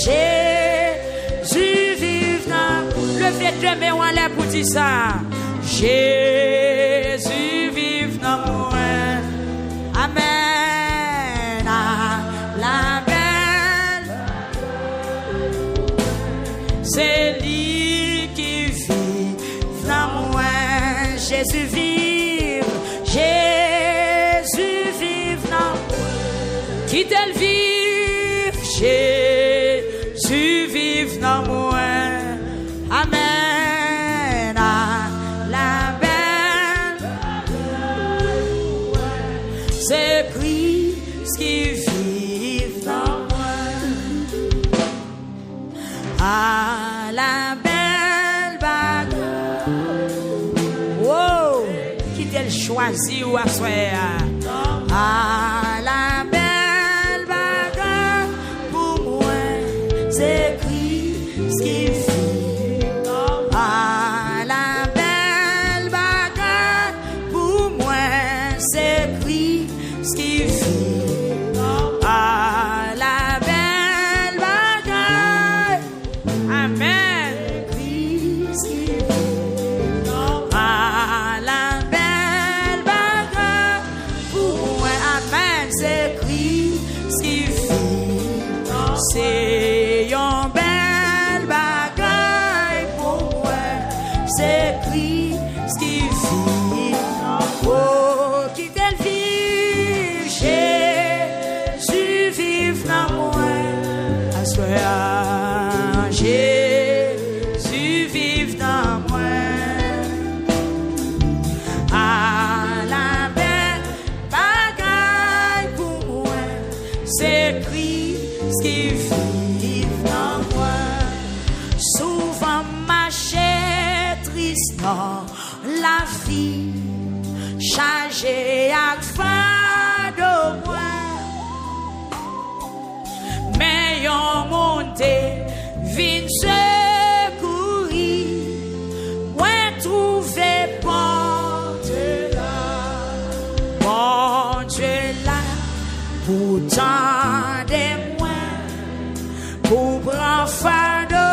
Jésus vive dans. Levez deux mains en l'air pour dire ça. Jésus vive dans moi. Amen. Ah, la belle. C'est lui qui vit dans moi. Jésus vive. Jésus vive dans moi. Qui t'elle vive? Jésus vive dans moi. Amen. Ah, la belle. C'est Christ qui vit dans moi. Ah, la belle bagarre. Wow. Qui t'elle choisi ou à soi? Ah, la belle bagarre. Pour moi, c'est Christ qui vit. Ah, la belle bagarre. Pour moi, c'est Christ qui vit. Ah, la belle bagarre. Amen. Christ qui vit. Ah, la belle bagarre. Pour moi, amen, c'est Christ qui vit. C'est une belle bagarre pour moi. C'est Christ qui vit. Oh, qui t'elle vive. Jésus vive dans moi. Assoya. Jésus vive dans moi. Ah, la belle bagaille pour moi. C'est Christ qui vit dans moi. Souvent marcher triste dans la vie, chargé à fin de moi. Mais yon monte vin secourir, moi trouver porte là. Bon Dieu là, pourtant des moi, pour prendre fardeau.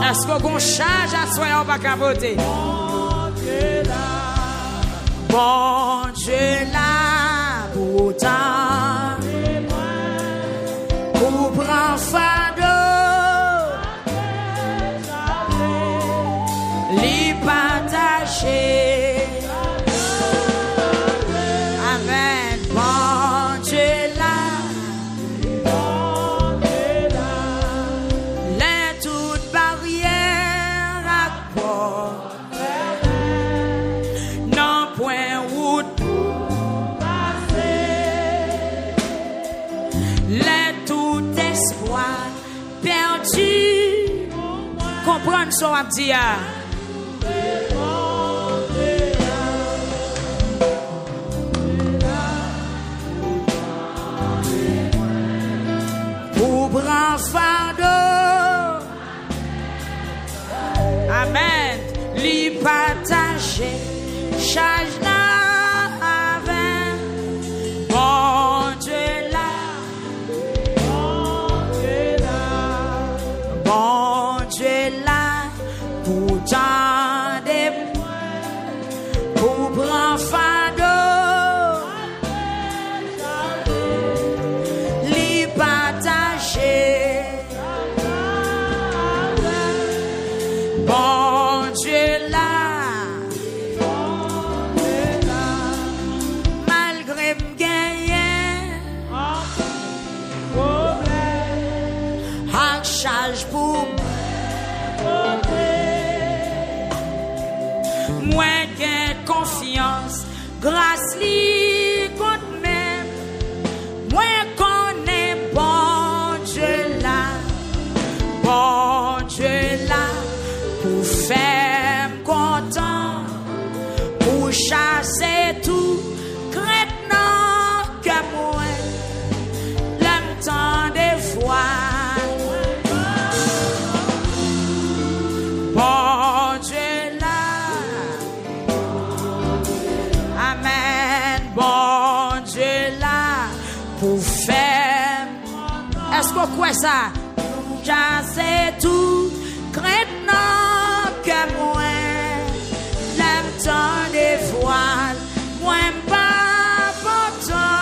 Est-ce qu'on charge à soi on va capoter? Bon Dieu là, pourtant, pour prendre fardeau, les partager. Amen. Bon Dieu là, les toutes barrières à quoi, non point route pour passer, les tout espoir perdu. Comprendre ce qu'on a dit. Pour prendre fardeau. Amen. Li partager. Charge là avec. Bon Dieu là. Bon Dieu là. Bon Dieu là. Pourtant des pour prendre fardeau. Li partager. Bon Dieu là. Malgré m'gagner en charge pour moi gain confiance grâce li contre même moi connais bon Dieu là, bon Dieu là pour faire content, pour chasser tout crainte non que moi l'aime tant des fois. Bon Dieu là, pour faire. Est-ce qu'on croit ça? J'assais tout, maintenant que moi, l'aime tant des voiles, moi pas pourtant.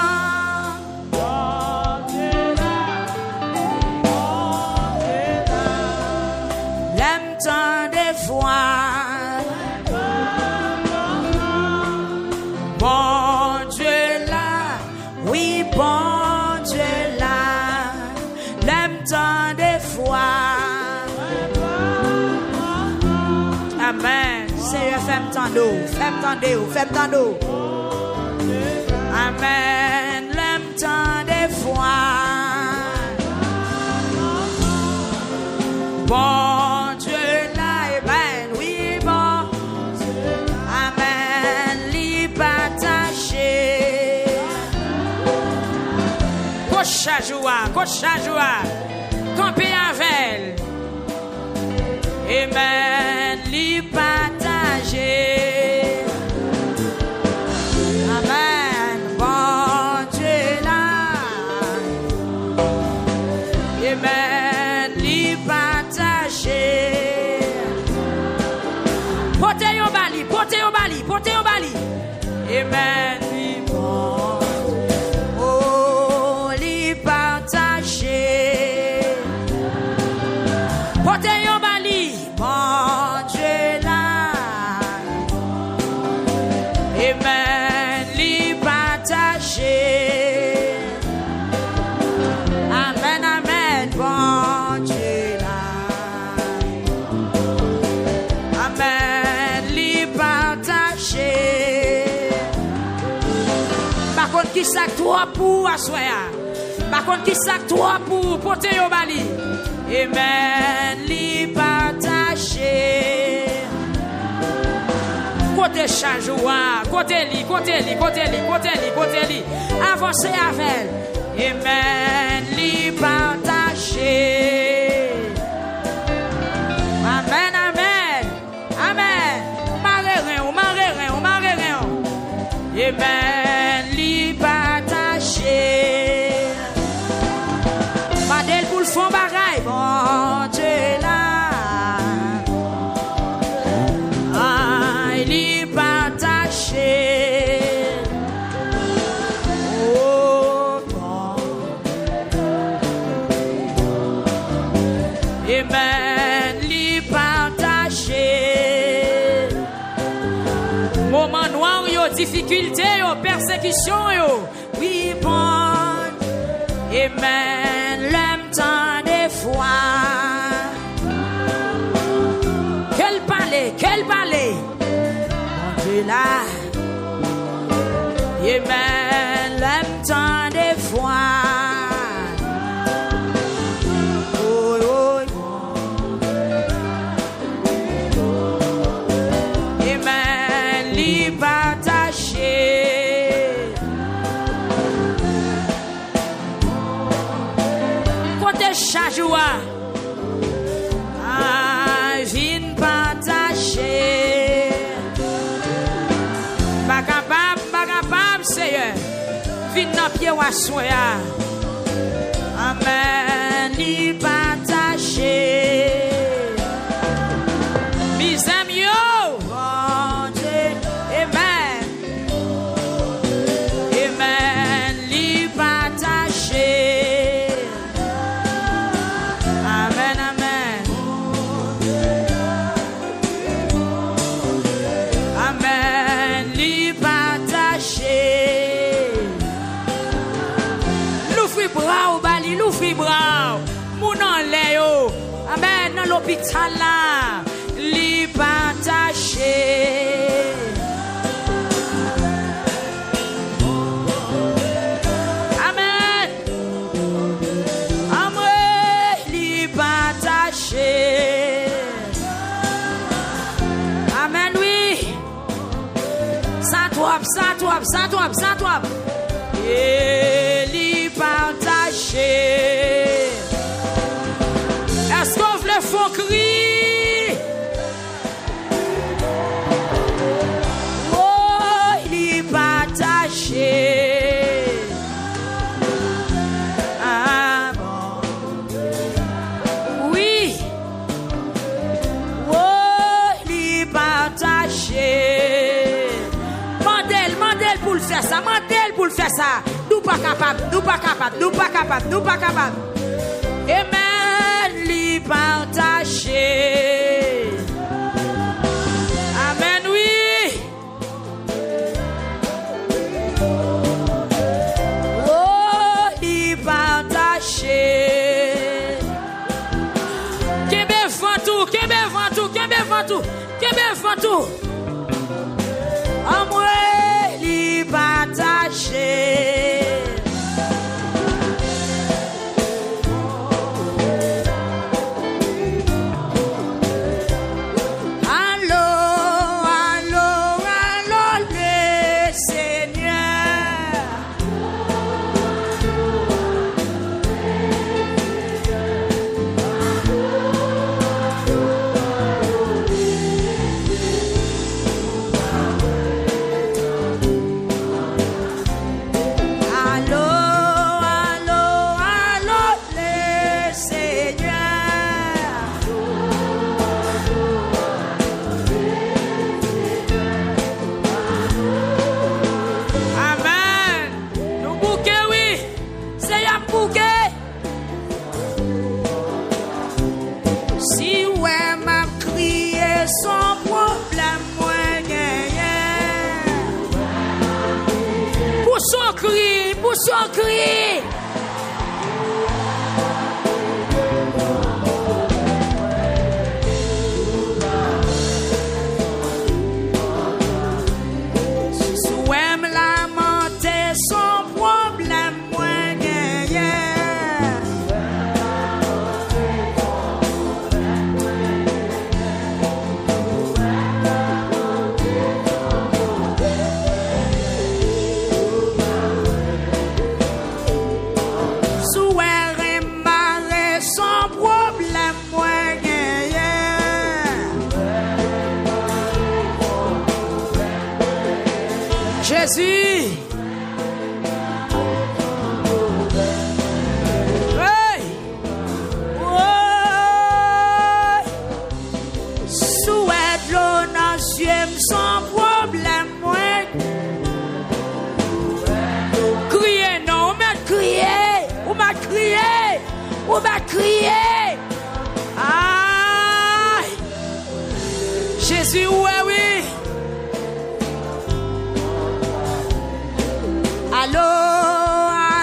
L'aime tant des voiles, bon Dieu là, oui bon Dieu là, l'aime tant des fois. Amen. Seigneur, fais-moi tant d'eau, fais-moi tant d'eau, fais-moi tant d'eau. Amen. L'aime tant des fois. Bon Dieu là, eh ben oui bon. Amen. Li partager. Coach joie, camper avec. Amen. Li partager. Amen. Bon Dieu là. Amen. Li partager. Portez yon bali. Amen. Li bon. Oh, li partager. Portez yon bali. Bon Dieu là. Amen. Li partager. Amen, amen. Bon Dieu là. Amen. Li partager. Par contre, qui sac toi pour assoya? Par contre, qui sac toi pour porter yon bali? Amen. Li partager. Côté chanjoua, côté li. Avancez avec. Amen. Li partager. Amen, amen. Amen. Marrerin. Amen. Li partager. Madel pour le fond bagaille. Bon Dieu là. Li partager. Oh bon. Amen. Li partager. Moment noir yo, difficulté yo, persécution yo. Oui bon. Amen. L'aime tant des fois. Quel balai. Là, Amen, l'aime tant des fois. Oh, oh, Amen, li partager. Côté chajoua, vin partager. Pas capable, Seigneur. Vin dans pied ou assoya. Amen. Li partager. Mes amis, bon Dieu. Amen. Amen. Li partager. Amen, amen. Amen. Li partager. L'ouvri bras. Moun en léo. Amen. Dans l'hôpital là. Li partager. Amen. Amen. Li partager. Amen, oui. Ça toi. Et li partager. Est-ce qu'on veut faux cri? Oh, li partager. pour faire ça. Nous pas capable, nous pas capable, nous pas capable, nous pas capable. Amen, li partager. Amen, oui. Oh, li partager. Kebe ventou, kebe ventou, kebe ventou, kebe ventou. Amoué, li partager. Son cri. Souhait me lamenter son problème moins gagné. Jésus. Hey. Oh. Souhaite l'eau dans yeux sans problème. Crier non, on m'a crié. On m'a crié. On m'a crié. Ah. Jésus, ouais, oui. Allô,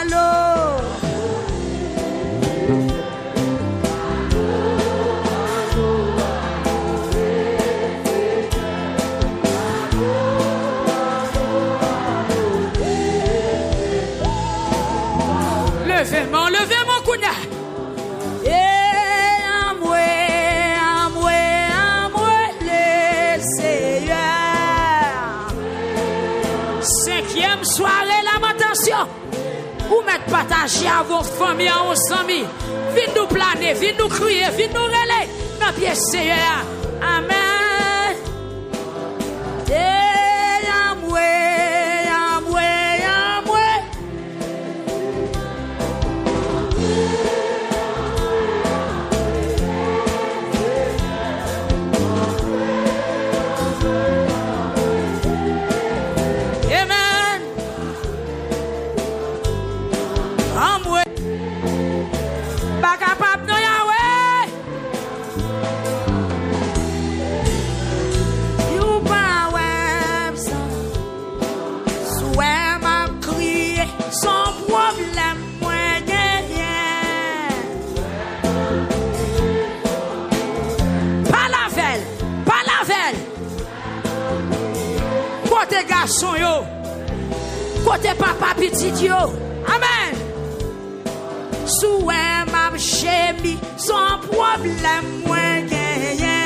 allô. Levez mon coude. Et amoué, le Seigneur. 5e soirée lamentation. Ou mettre partager à vos familles, à vos amis. Viens nous planer, viens nous crier, viens nous relayer. Dans pied Seigneur. Amen. Et amoué. Côté garçon yo, côté papa petit yo, amen. Souhait m'a chémi, sans problème moins gagné.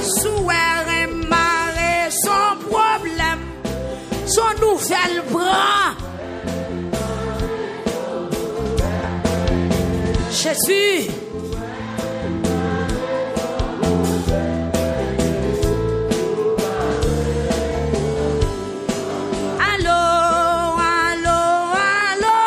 Souhait marre sans problème, son nouvel bras. Jésus. Allô, allô, allô,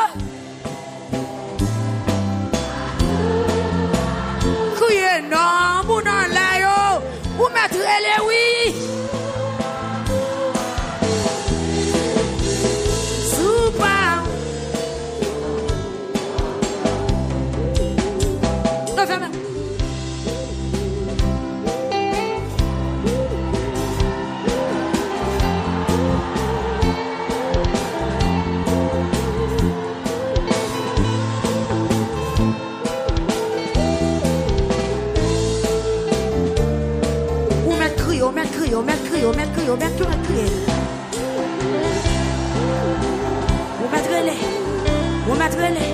Elisabeth relé,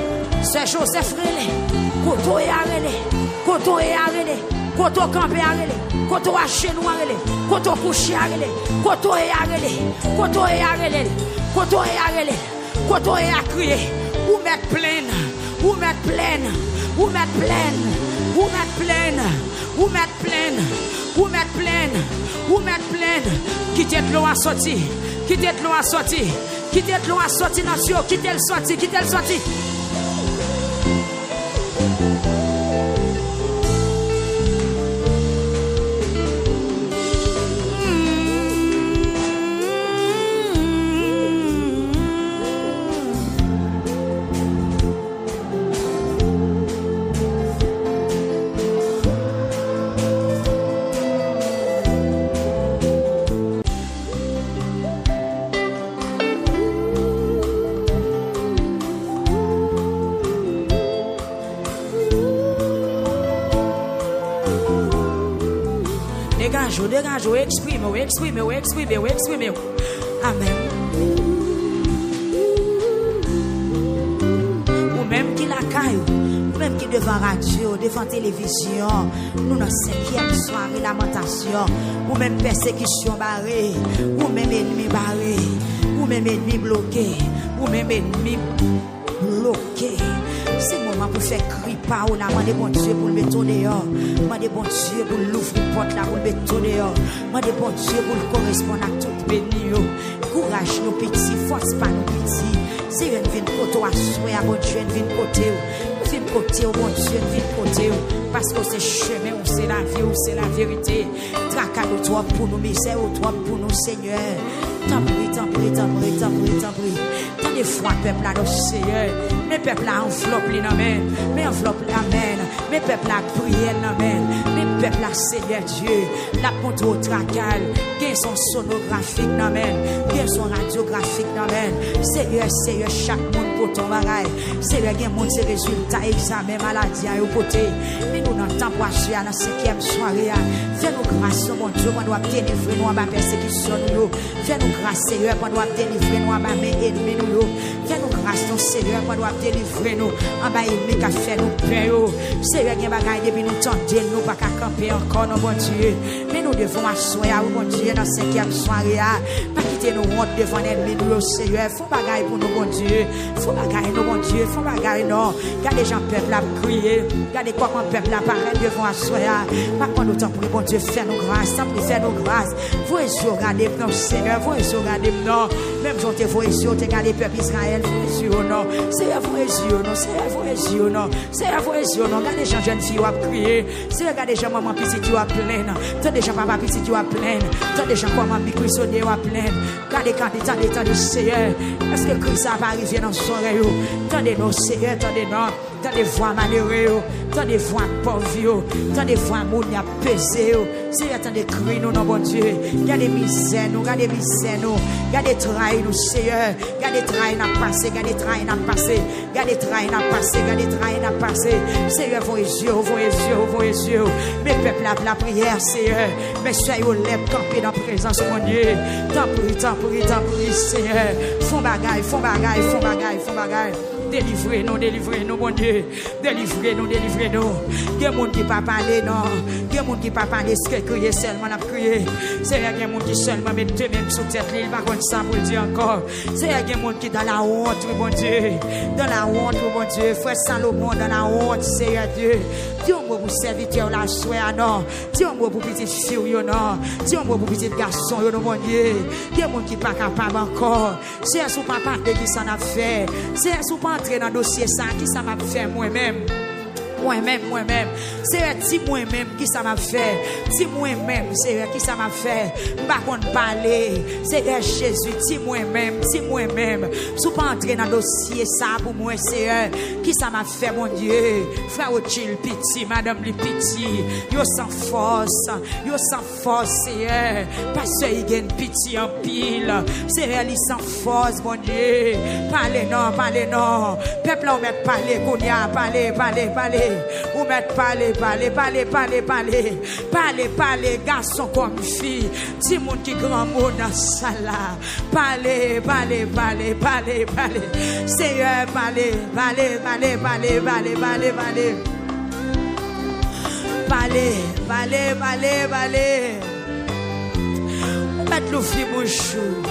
c'est Joseph relé, Koto et arrêlé, Koto et arrêlé, Koto campé arrêlé, Koto à chez nous arrêlé, Koto couché arrêlé, Koto et arrêlé, Koto et arrêlé, Koto et arrêlé, Koto et à crier, ou mettre pleine, ou mettre pleine, ou mettre pleine, ou mettre pleine, ou mettre pleine, ou mettre pleine, ou mettre pleine, quittez l'eau à sortir, quittez l'eau à sortir, quittez l'eau à sortir dans le quittez le sortir, quittez le sortir. Dégagez, exprimez. Amen. Ou même qui la caille, ou même qui devant radio, devant télévision, nous dans 5e soirée lamentation, ou même persécution barrée, ou même ennemi barré, ou même ennemi bloqué, ou même ennemi bloqué. C'est le moment pour faire cri par ou là, demandez bon Dieu pour le mettre dehors. Demandez bon Dieu pour l'ouvrir porte là pour le mettre dehors. Demandez bon Dieu pour le correspondre à tout béni. Courage nos petits, force pas nos petits. Si on vient côté à souhait à bon Dieu, on vient côté. On vient côté au bon Dieu, on vient côté. Parce que c'est chemin, c'est la vie, c'est la vérité. Tracas de toi pour nous, misère ou toi pour nous, Seigneur. Tant prie. Tant des fois, peuple a nos Seigneur. Mes peuples a enveloppe l'amen. Mes enveloppe l'amen. Mes peuples a prié l'amen. Mes peuples a Seigneur Dieu. La ponte au tracal. Quels sont sonographiques l'amen. Quels sont radiographiques l'amen. Seigneur, chaque monde pour ton bagaille. Seigneur, quel monde ses résultats, examen, maladie à côté. Mais nous n'entendons pas sur la 5e soirée. Fais-nous grâce, mon Dieu, on doit délivrer nous à ma persécution. Fais-nous grâce, Seigneur, on doit délivrer nous à ma ennemis. Fais-nous grâce, ton Seigneur, on doit délivrer nous à ma ennemi qui a fait nous peur. Seigneur, il y a des bagailles depuis nous tendre, nous pas qu'à camper encore, non, bon Dieu. Mais nous devons asseoir, bon Dieu, dans 5e soirée. Pas quitter nos hontes devant l'ennemi, nous, Seigneur. Faut bagaille pour nous, bon Dieu. Faut bagaille, nous, bon Dieu. Faut bagaille, non. Regardez les gens, peuple, à crier. Regardez comment le peuple apparaît devant asseoir. Pas prendre autant pour bon Dieu, fais-nous grâce, tant pis, fais-nous grâce. Vous yeux, regardez, non, Seigneur, vous yeux, regardez, non. Même si on te voit yeux, regardez, peuple Israël, vous yeux, non. Seigneur, vous yeux, non. Seigneur, vous yeux, non. Seigneur, vous yeux, non. Regardez les gens, jeunes filles, à crier. Seigneur, regardez les gens, maman, petite, tu as pleine. Tant des gens, papa, petite, tu as pleine. Tant des gens, comment, micro, sonné, tu as pleine. Regardez, tant des Seigneur. Est-ce que Christ a pas arrivé dans son oreille? Tendez-nous, Seigneur, tendez-nous. Tant des voix malheureux, tant des voix pauvres, tant des voix moun y a pesé. Seigneur, tant des cris nous, non, bon Dieu. Gardez misère nous, gardez misère nous. Gardez trahi nous, Seigneur. Gardez trahi n'a passé, gardez trahi n'a passé. Gardez trahi n'a passé, gardez trahi n'a passé. Seigneur, vos yeux. Mes peuples la prière, Seigneur. Mes soyez au lèvres campés dans la présence de mon Dieu. Tant prie, Seigneur. Font bagaille. Délivrez-nous, mon Dieu. Délivrez-nous. Il y a des gens qui ne parlent pas, non. Il y a des gens qui ne parlent pas, ce que crier seulement, n'a crié. C'est il y a des gens qui seulement mettent eux-mêmes sur tête, ils ne parlent pas ça pour le dire encore. C'est il y a des gens qui dans la honte, mon Dieu. Dans la honte, mon Dieu. Frère Salomon, dans la honte, Seigneur Dieu. Dis un mot pour serviteur, la soeur, non. Dis un mot pour petite fille, non. Dis un mot pour petit garçon, non, mon Dieu. Il y a des gens qui ne sont pas capables encore. C'est un sous papa qui s'en a fait. C'est un sous pas entrer dans le dossier, ça, qui ça m'a fait moi-même. C'est dit moi-même qui ça m'a fait. Dis moi-même, c'est qui ça m'a fait. Pas qu'on parler. C'est Jésus, dis moi-même. Sous pas entrer dans le dossier, ça pour moi, c'est qui ça m'a fait, mon Dieu. Frère Ochil, pitié, madame li pitié. Yo sans force, c'est parce qu'il gagne pitié en pile. C'est lui sans force, mon Dieu. Parlez non. Peuple, on met parler, qu'on y a, parler. Ou mettre parler, garçon comme fille. Ti moun qui grand mot dans salle là. Parler. Seigneur, parler. Ou mettre le fli bouchou.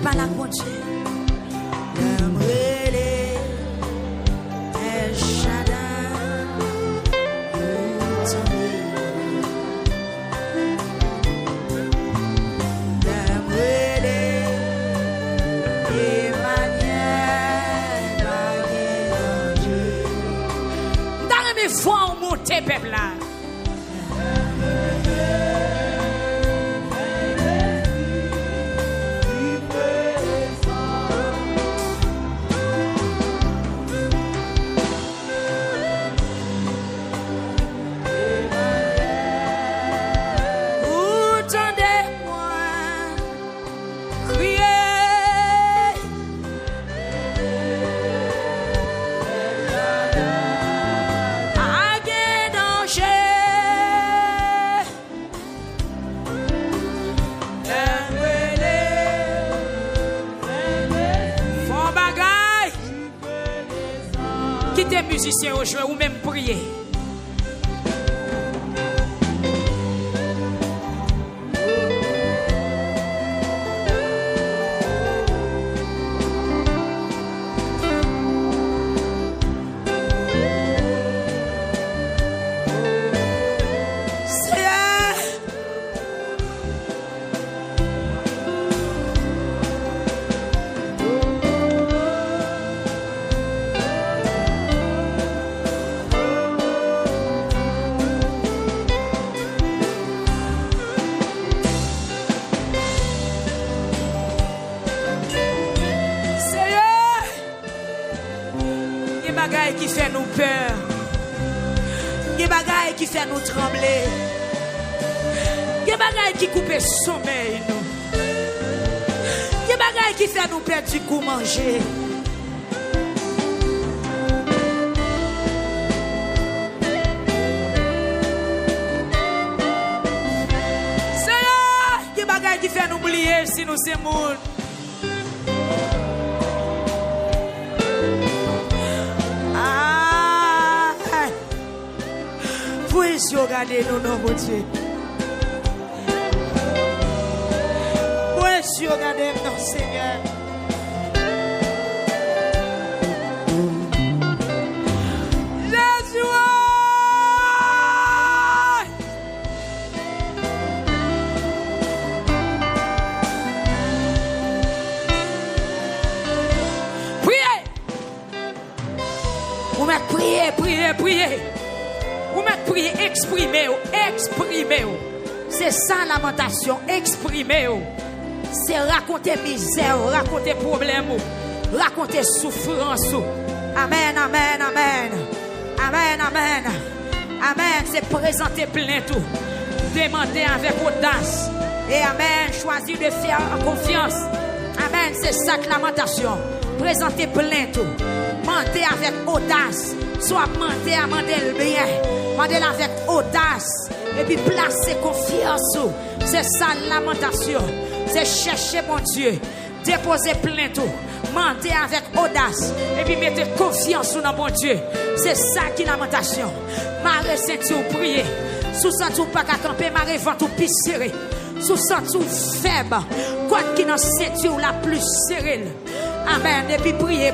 Pas la conduire. Dans mes fois, on monte, peuple là. Quittez musiciens au jeu ou même prier. Qui fait nous peur, des bagailles qui fait nous trembler, des bagailles qui coupe le sommeil nous, des bagailles qui fait nous perdre du goût manger. C'est des bagailles qui fait nous oublier si nous sommes monde. Si regardez nous, non, mon Dieu. Oui, si regardez nous, Seigneur. Jésus! Priez! Vous mettez priez. Vous mettez prier, exprimez. C'est ça lamentation, exprimez. C'est raconter misère, raconter problème, raconter souffrance. Amen. C'est présenter plainte, demander avec audace. Et amen, choisir de faire en confiance. Amen, c'est ça que lamentation. Présenter plainte, mentir avec audace. Soit mentir, mentir le bien. Mentir avec audace. Et puis placer confiance. C'est ça lamentation. C'est chercher mon Dieu. Déposer plainte. Mentir avec audace. Et puis mettre confiance dans mon Dieu. C'est ça qui est lamentation. Marre ceinture prier. Sous ceinture pas qu'à camper. Marre ventre plus serré. Sous ceinture faible. Quoi qui dans ceinture la plus serrée. Amen. Et puis prier.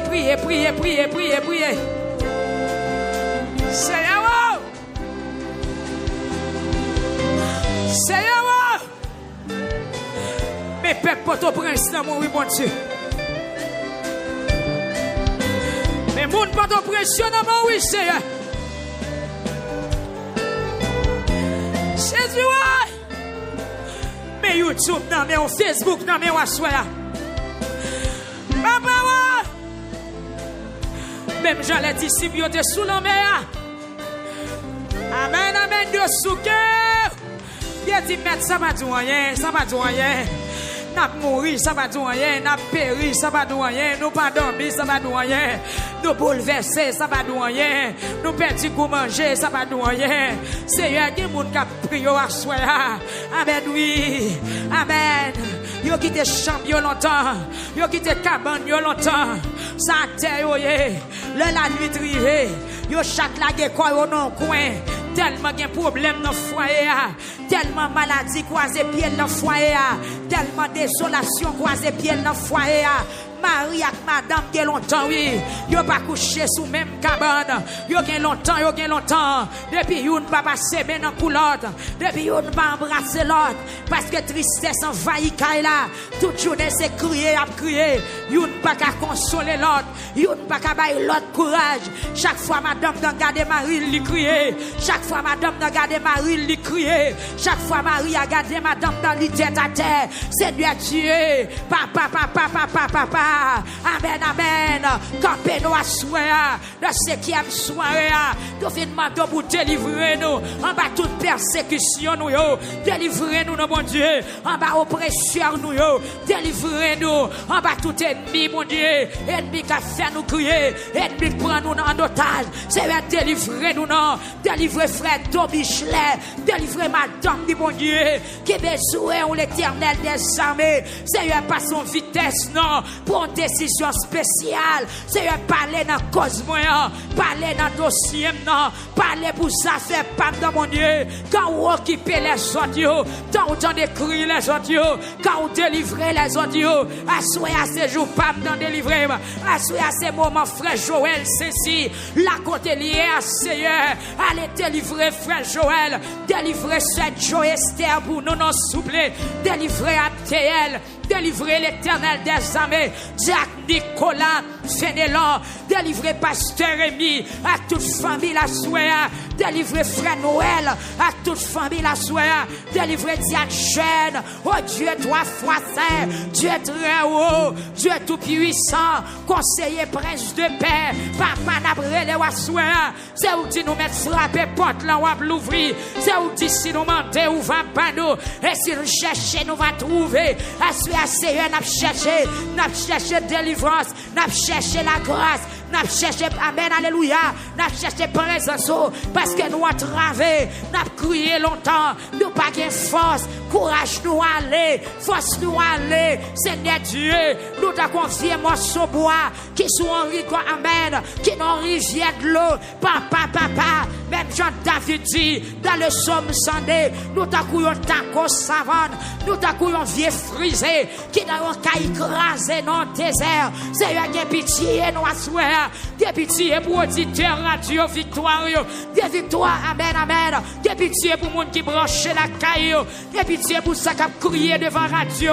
Seigneur. Mais peuple Port-au-Prince dans mon bon Dieu. Mais mon Port-au-Prince dans mon oui Seigneur. Jésus, mais YouTube, non, mais Facebook, non, mais Assoya. Papa, même Jean les disciples, ils étaient sous la mer. Amen, amen, Dieu sous cœur. Il a dit, mettre ça va dire rien, ça va dire rien. N'a mourir, ça va dire rien. N'a périr, ça va dire rien. Nous pas dormir, ça va dire rien. Nous bouleverser, ça va dire rien. Nous perdre pour manger, ça va dire rien. Seigneur, il y a des gens qui ont prié à soi. Amen, oui. Amen. Yo quitté champion longtemps. Yo quitté cabane longtemps. Ça terre, le la nuit triée. Yo chaque la quoi au non coin. Tellement de problèmes dans le foyer, tellement de maladies croisées pieds dans le foyer, tellement de désolation croisées pieds dans le foyer. Marie et madame qui longtemps, oui, yo pas couché sous même cabane, yo gen longtemps, depuis yon pas passer ben dans coulotte, depuis yon pas embrasser l'autre, parce que tristesse envahit là, toute journée c'est crier à crier, yon pas qu'à consoler l'autre, yon pas qu'à bailler l'autre courage. Chaque fois madame dans garder Marie lui crier, chaque fois madame dans garder Marie lui crier, chaque fois Marie a gardé madame dans lui tête à terre, c'est Dieu tuer, papa. Amen, amen. Campez nous à soir, dans ce qui aime soirée, nous venons pour délivrer nous, en bas toute persécution, nous, délivrer nous, mon Dieu, en bas oppression, nous, délivrer nous, en bas tout ennemi, mon Dieu, ennemi qui a fait nous crier, ennemi qui prend nous en otage, c'est délivrer nous, non, délivrer frère Tobichelet, délivrer madame du bon Dieu, qui est besoin ou l'éternel des armées, Seigneur, pas son vitesse, non, pour une décision spéciale, Seigneur, parler dans cause moyen, parler dans dossier, non, parler pour ça faire pas dans mon Dieu, quand vous occupez les autres, quand vous entendez crier les autres, quand vous délivrez les autres, assoyez à ces jours, pas dans délivrer, assoyez à ces moments, frère Joël, ceci, la côté liée à Seigneur, allez délivrer frère Joël, délivrer cette Joël Esther pour nous, non souple, délivrer ATL, délivrer l'éternel des armées, Jacques Nicolas Fénélon, délivrer pasteur Rémi, à toute famille la soya, délivrer frère Noël, à toute famille la soya, délivrer Diane Chaîne, oh Dieu trois fois saint, Dieu très haut, Dieu tout puissant, conseiller prince de paix, papa n'abré les wassoya, c'est où dit nous mettre frapper porte là ou l'ouvrir, c'est où dit si nous mentir ou va pas nous, et si nous chercher nous va trouver, à Seigneur n'a cherché délivrance, n'a cherché la grâce, n'a cherché amen alléluia, n'a cherché présence parce que nous entravé, n'a crié longtemps, nous pas de force, courage nous aller, force nous aller, Seigneur Dieu, nous t'a confié morceau bois qui sont en rico amen, qui n'ont rivière de l'eau, papa, même Jean David dit dans le psaume 102, nous t'a couillon taco savane, nous t'a couillon vieux frisé, qui n'a qu'à écraser dans le désert, Seigneur, qui pitié nous assoir, qui pitié pour auditeur radio victoire, qui victoire, amen, qui pitié pour monde qui branche la caillou, qui pitié pour ça qui a crié devant radio.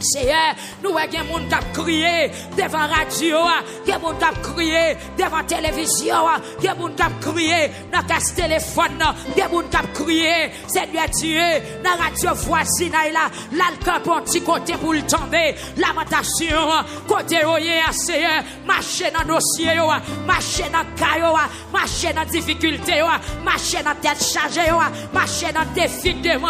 Seigneur, nous avons des gens qui ont crié devant la radio, des gens qui ont crié devant la télévision, des gens qui ont crié dans le téléphone, des gens qui ont crié, Seigneur Dieu, dans la radio voisine, l'alcool pour un petit côté pour le tomber, lamentation, côté oyer, Seigneur, marcher dans le dossier, marcher dans le caillou, marcher dans la difficulté, marcher dans la tête chargée, marcher dans le défi devant,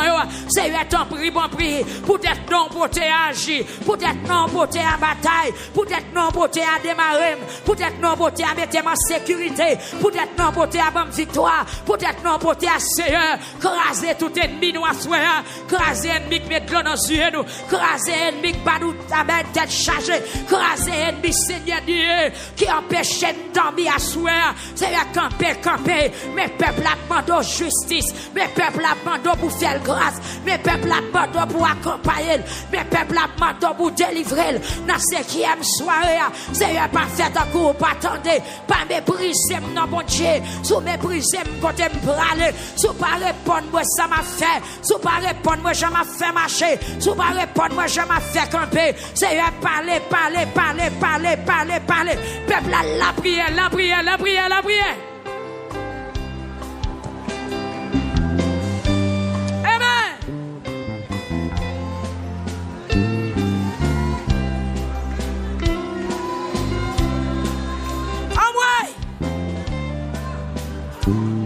Seigneur, ton prix, bon prix, pour être non protégé. Peut-être non beauté à bataille, peut-être non beauté à démarrer, peut-être non beauté à mettre en sécurité, peut-être non beauté à bonne victoire, peut-être non beauté à Seigneur, craser tout ennemi nous à soir, craser ennemi qui met de l'eau dans les yeux nous, craser ennemi qui bat nous à tête chargée, craser ennemi Seigneur Dieu qui empêche de dormir à soir, Seigneur camper, mes peuples abandonnent justice, mes peuples abandonnent pour faire grâce, mes peuples abandonnent pour accompagner, mes peuples abandonnent pour délivrer dans ce qui aime soirée, Seigneur pas fait un coup, pas attendez, pas mépriser non bon Dieu, sous mépriser côté me braler, sous pas répondre moi ça m'a fait, sous pas répondre moi ça m'a fait marcher, sous pas répondre moi ça m'a fait camper, Seigneur parler, peuple la prière. Amen. Priez.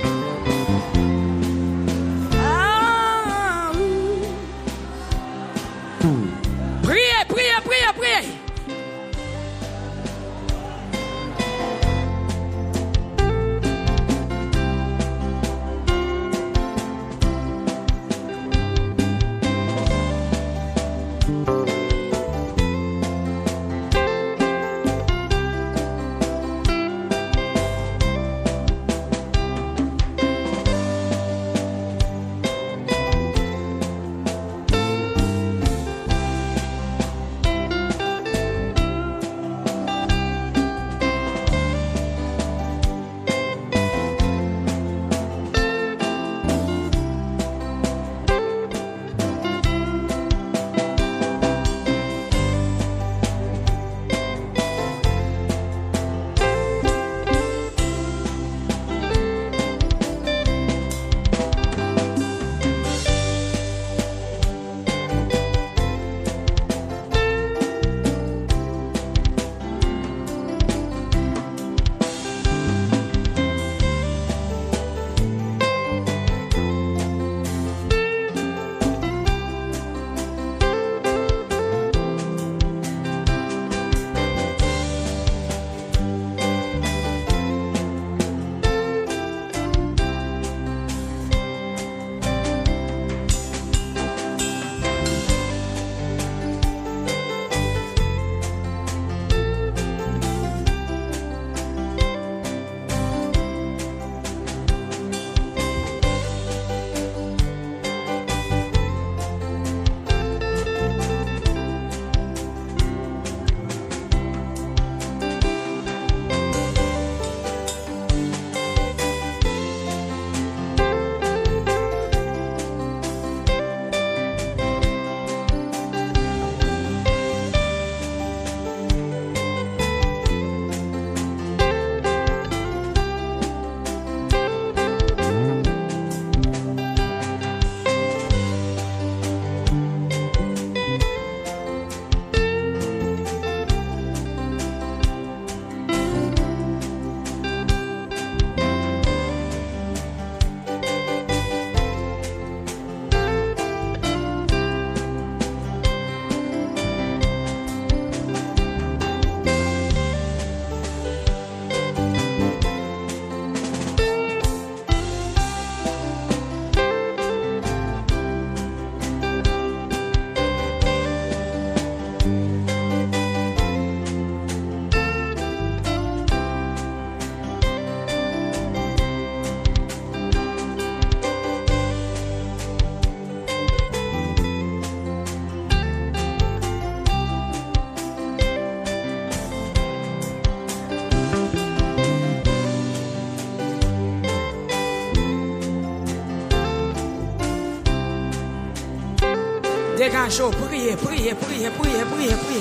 Dégagez, priez.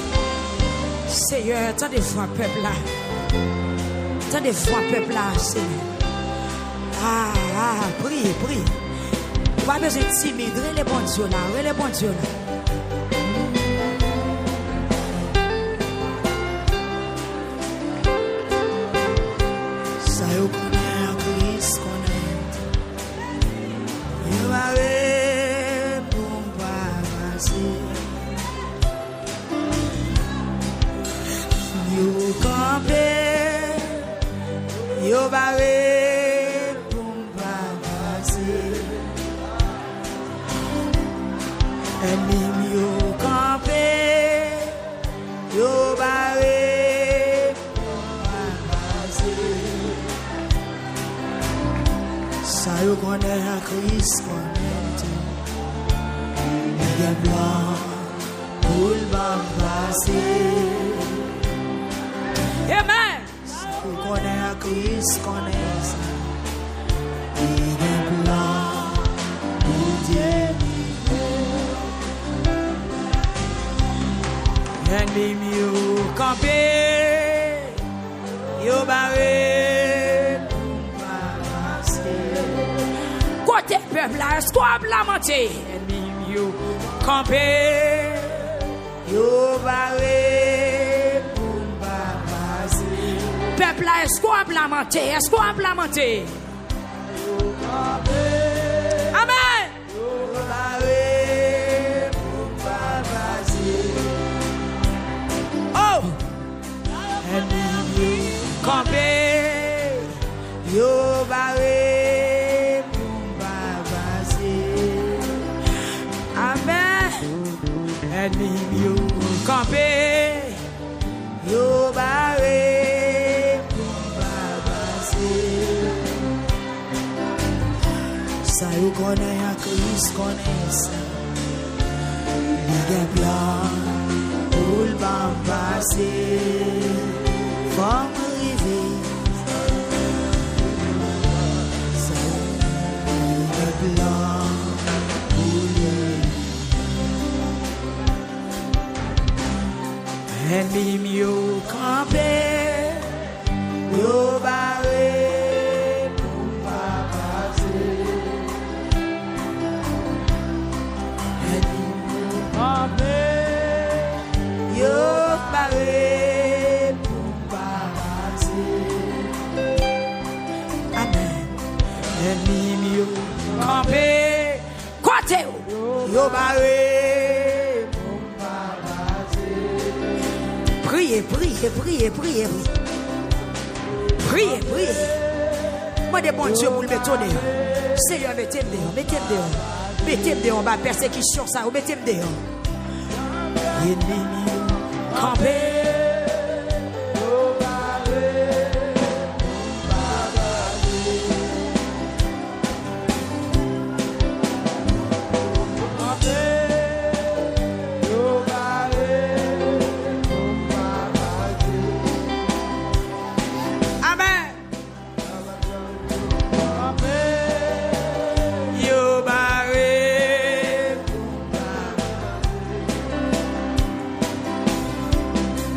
Seigneur, tant de fois peuple là. Tant de fois peuple là, Seigneur. Priez. Pas besoin de timide, les bons Dieu là. Ça y connaît, Christ connaît. Il va yo baré pour passer et même yo campé yo baré pour passer ça yo connaît Christ connaît il blanc pour passer. Amen. Connaît Christ, connaît ça. Il est blanc pour Dieu. Ennemi yo campé, yo barré pour passer. Côté peuple là, est-ce qu'on a lamenté? Ennemi yo campé, yo barré pour passer. Peuple là, est-ce qu'on a lamenté? Amen. Oh. Campé. Yo baré. Amen. Ennemi yo campé. Yo baré. Ça yo connaît à Christ connaît ça. Il y a plan pour le passer. Faut m'arriver. Ça il y a plan pour le. Ennemi yo campé. Yo baré. Yo baré pour passer. Amen. Ennemi yo campé. Côté yo baré pour passer. Priez, priez, priez, priez. Priez, priez. Moi des bon Dieu pour le mettre dehors. Seigneur, mettez-moi dehors, mettez-moi dehors. Mettez-moi dehors, ma persécution ça, mettez-moi dehors. Ennemi campé.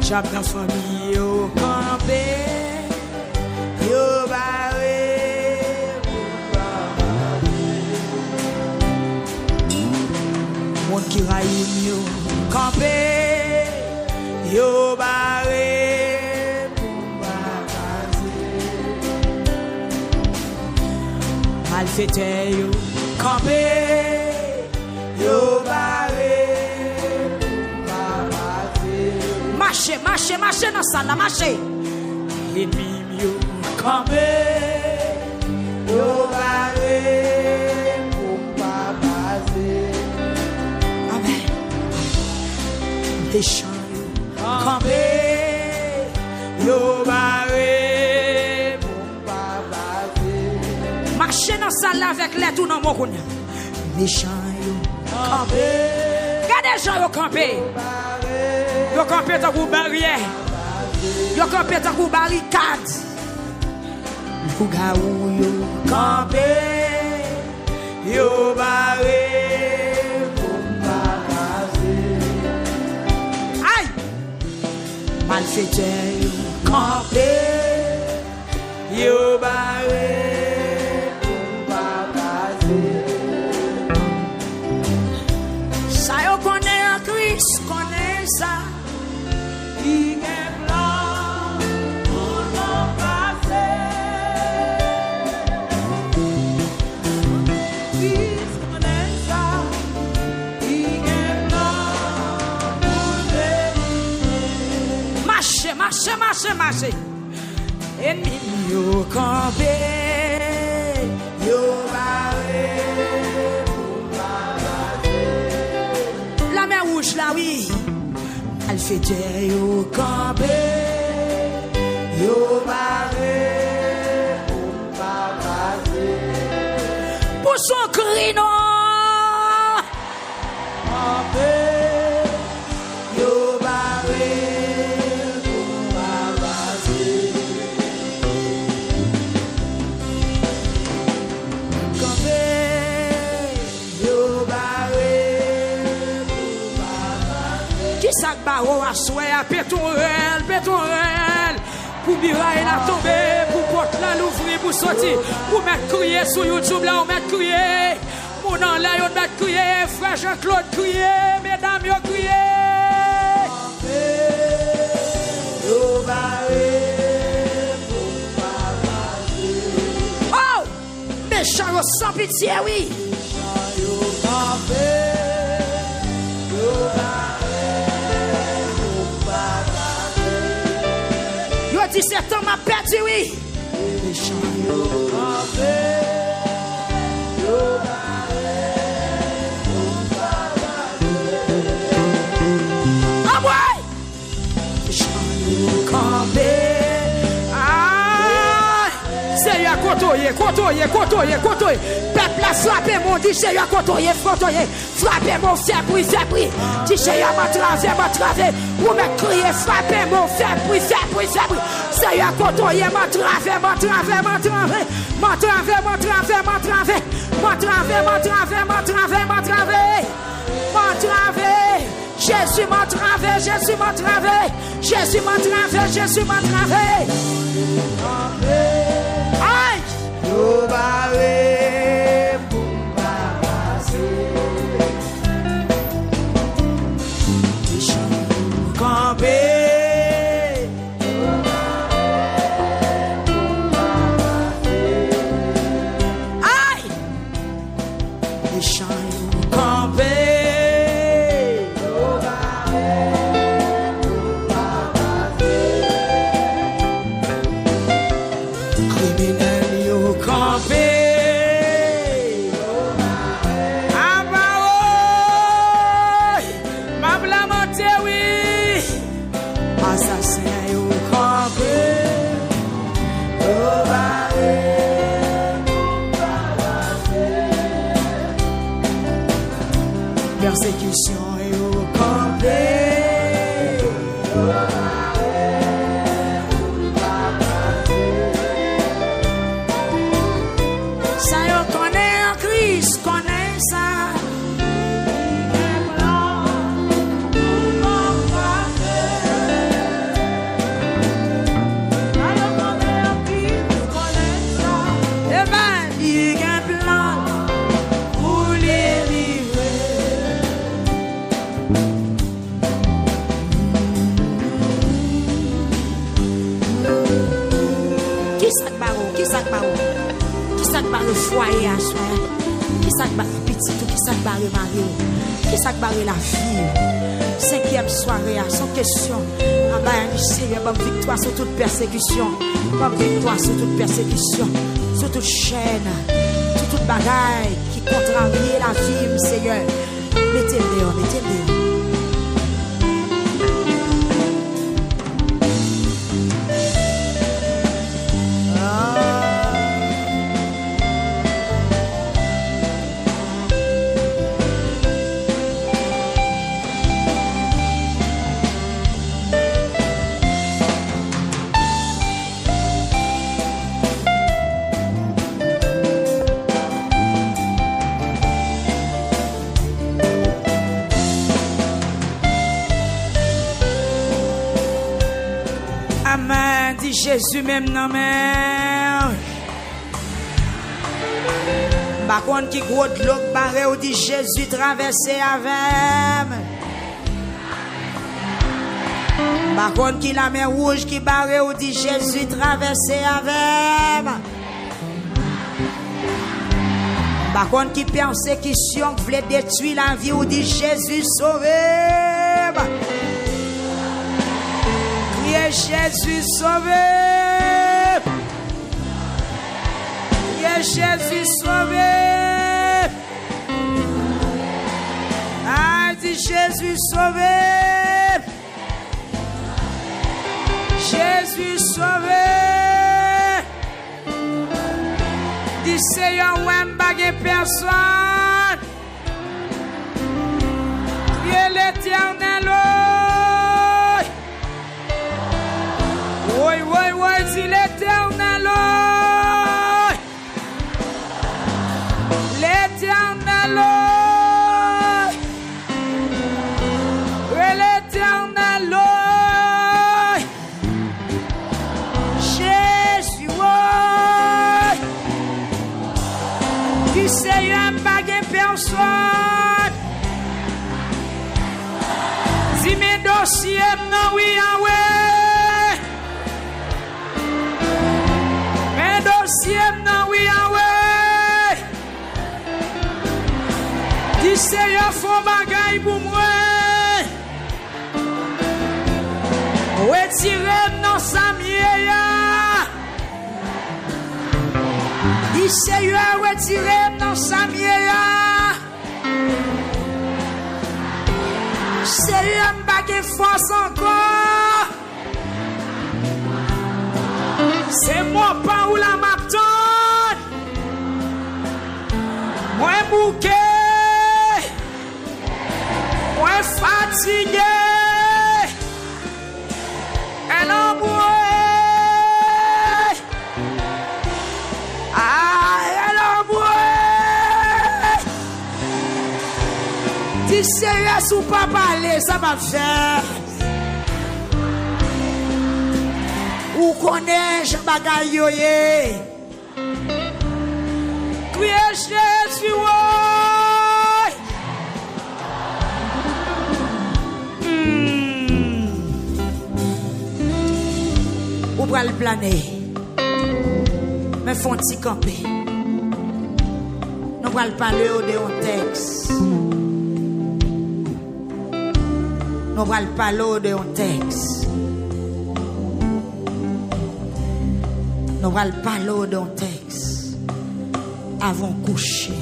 J'aime la famille yo campé, yo barré, mon qui raïm yo campé, yo barré, malfaiteur yo campé, yo barré. Marchez dans ça, marchez. Ennemi yo campé, yo barré pour pas passer. Amen. Méchant yo campé, yo barré pour pas passer. Marchez dans ça avec les tout dans mon coin. Méchant yo campé. Regardez les gens yo campé. Yo campé dans une barrière. Yo campé dans une barricade. Yo campé. Yo barré pour pas passer. Aïe! Malfaiteur yo campé. Yo barré pour pas passer. Ça yo connaît en Christ, connaît ça. Il est blanc pour nous passer. Christ connaît ça. Il est blanc pour nous. Marchez, marchez, marchez, marchez. Ennemi yo campé, yo barré pour pas passer. La mer rouge là oui. Malfaiteur yo campé, yo barré pour pas passer. Pour son cri non campé, yo barré pour pas passer. Campé, yo barré pour pas passer. Qui sac barreau à souhait à pétorel, pétorel. Pour miraille la tomber, pour porte la l'ouvrir, pour sortir. Pour mettre crier sur YouTube là, on met crier. Mon nom là, on met crier. Frère Jean-Claude crier, mesdames, yo crier. Oh! méchants sans pitié, oui. Yo dit cet homme a perdu, oui. Ah ouais. Seigneur, côtoyez. Peuple a frappé mon dit, Seigneur, côtoyez. Frappez mon, fait bruit. Dit, Seigneur, m'entraver. Vous me criez, frappez mon, fait bruit. Seigneur, côtoyez, m'entraver. Jésus m'entraver. Aïe! Persécution et au complet. Ça y connaît en Christ, connaît ça. Eh ben, il y a un plan pour les livrer. Qui ça barre le foyer à soi? Qui ça barre le petit? Qui ça barre le mari? Qui ça barre la fille? 5e soirée à sans question. En bas, il dit Seigneur, bonne victoire sur toute persécution. Bonne victoire sur toute persécution. Sur toute chaîne. Sur toute bagaille qui contrarie la vie, Seigneur. Mettez-le dehors. Amen, dit Jésus même non mais. Par contre qui gros de l'eau barré ou dit Jésus traversé avec. Par contre qui la mer rouge qui barré ou dit Jésus traversé avec. Par contre qui persécution qui voulait détruire la vie ou dit Jésus sauvé. Jésus sauvé. Jésus sauvé. Ah, dit Jésus sauvé. Jésus sauvé. Dit Seigneur, ouais, m'bague personne. Dieu l'éternel. Oui, dis l'éternel. L'éternel. L'éternel. Jésus. Qui Seigneur bague personne. Si mes dossiers non oui, ouais. Dossier non oui ouais. Seigneur font bagaille pour moi. Retirez dans sa mienne. Dis Seigneur, retirez dans sa mienne. Seigneur, m'bagay force encore. C'est moi pas où la m'attend. Moi bouquet. Moi fatigué. Un amour. Un amour. Dis Seigneur, sous pas parler, ça va faire. Ou connaît Jean Bagay yoye. Criez Jésus, ouais. Ou pral planer. Mais font ti camper. Nous pral parler de un texte. Nous pral parler de un texte. Nous allons parler d'un texte avant de coucher.